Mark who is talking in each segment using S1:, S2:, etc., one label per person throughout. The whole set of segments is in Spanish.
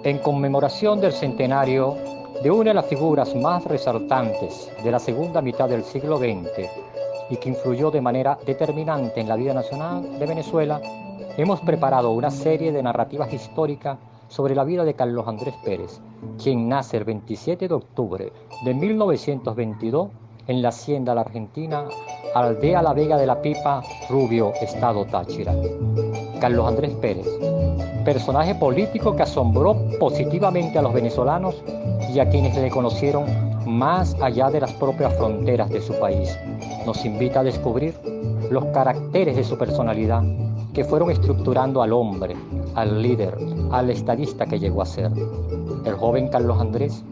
S1: En conmemoración del centenario de una de las figuras más resaltantes de la segunda mitad del siglo XX y que influyó de manera determinante en la vida nacional de Venezuela, hemos preparado una serie de narrativas históricas sobre la vida de Carlos Andrés Pérez, quien nace el 27 de octubre de 1922 en la hacienda La Argentina, aldea La Vega de la Pipa, Rubio, estado Táchira. Carlos Andrés Pérez, personaje político que asombró positivamente a los venezolanos y a quienes le conocieron más allá de las propias fronteras de su país. Nos invita a descubrir los caracteres de su personalidad que fueron estructurando al hombre, al líder, al estadista que llegó a ser. El joven Carlos Andrés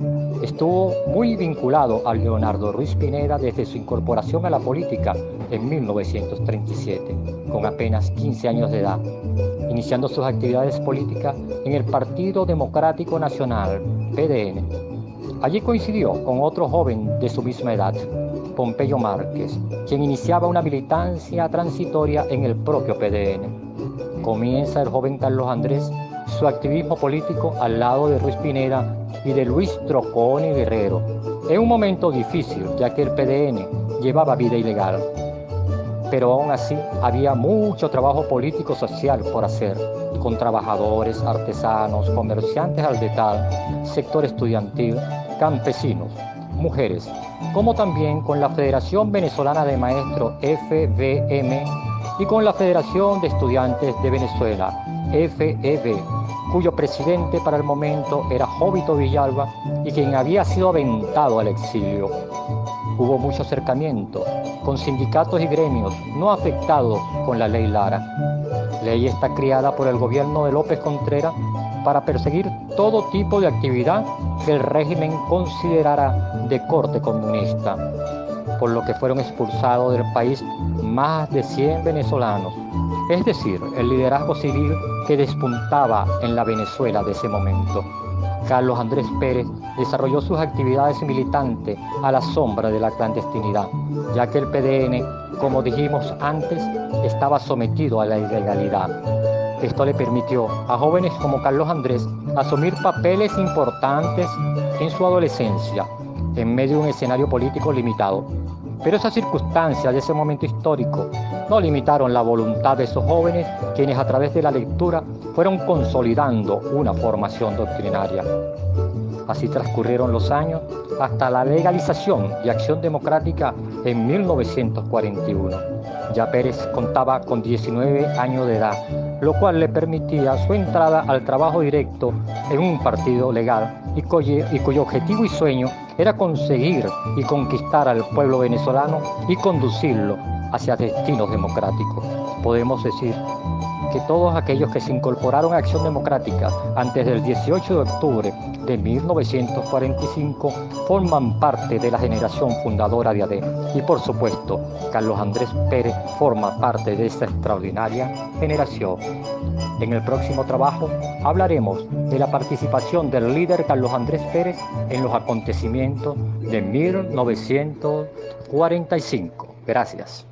S1: estuvo muy vinculado a Leonardo Ruiz Pineda desde su incorporación a la política en 1937, con apenas 15 años de edad, iniciando sus actividades políticas en el Partido Democrático Nacional, PDN. Allí coincidió con otro joven de su misma edad, Pompeyo Márquez, quien iniciaba una militancia transitoria en el propio PDN. Comienza el joven Carlos Andrés su activismo político al lado de Ruiz Pineda y de Luis Troconi Guerrero, en un momento difícil, ya que el PDN llevaba vida ilegal. Pero aún así había mucho trabajo político social por hacer, con trabajadores, artesanos, comerciantes al detalle, sector estudiantil, campesinos, mujeres, como también con la Federación Venezolana de Maestros, FVM, y con la Federación de Estudiantes de Venezuela, FEV, cuyo presidente para el momento era Jovito Villalba y quien había sido aventado al exilio. Hubo mucho acercamiento con sindicatos y gremios no afectados con la ley Lara. Ley está creada por el gobierno de López Contreras para perseguir todo tipo de actividad que el régimen considerara de corte comunista, por lo que fueron expulsados del país más de 100 venezolanos, es decir, el liderazgo civil que despuntaba en la Venezuela de ese momento. Carlos Andrés Pérez desarrolló sus actividades militantes a la sombra de la clandestinidad, ya que el PDN, como dijimos antes, estaba sometido a la ilegalidad. Esto le permitió a jóvenes como Carlos Andrés asumir papeles importantes en su adolescencia, en medio de un escenario político limitado. Pero esas circunstancias de ese momento histórico no limitaron la voluntad de esos jóvenes, quienes a través de la lectura fueron consolidando una formación doctrinaria. Así transcurrieron los años hasta la legalización y acción democrática en 1941. Ya Pérez contaba con 19 años de edad, lo cual le permitía su entrada al trabajo directo en un partido legal y cuyo objetivo y sueño era conseguir y conquistar al pueblo venezolano y conducirlo hacia destinos democráticos. Podemos decir que todos aquellos que se incorporaron a Acción Democrática antes del 18 de octubre de 1945 forman parte de la generación fundadora de AD. Y por supuesto, Carlos Andrés Pérez forma parte de esta extraordinaria generación. En el próximo trabajo hablaremos de la participación del líder Carlos Andrés Pérez en los acontecimientos de 1945. Gracias.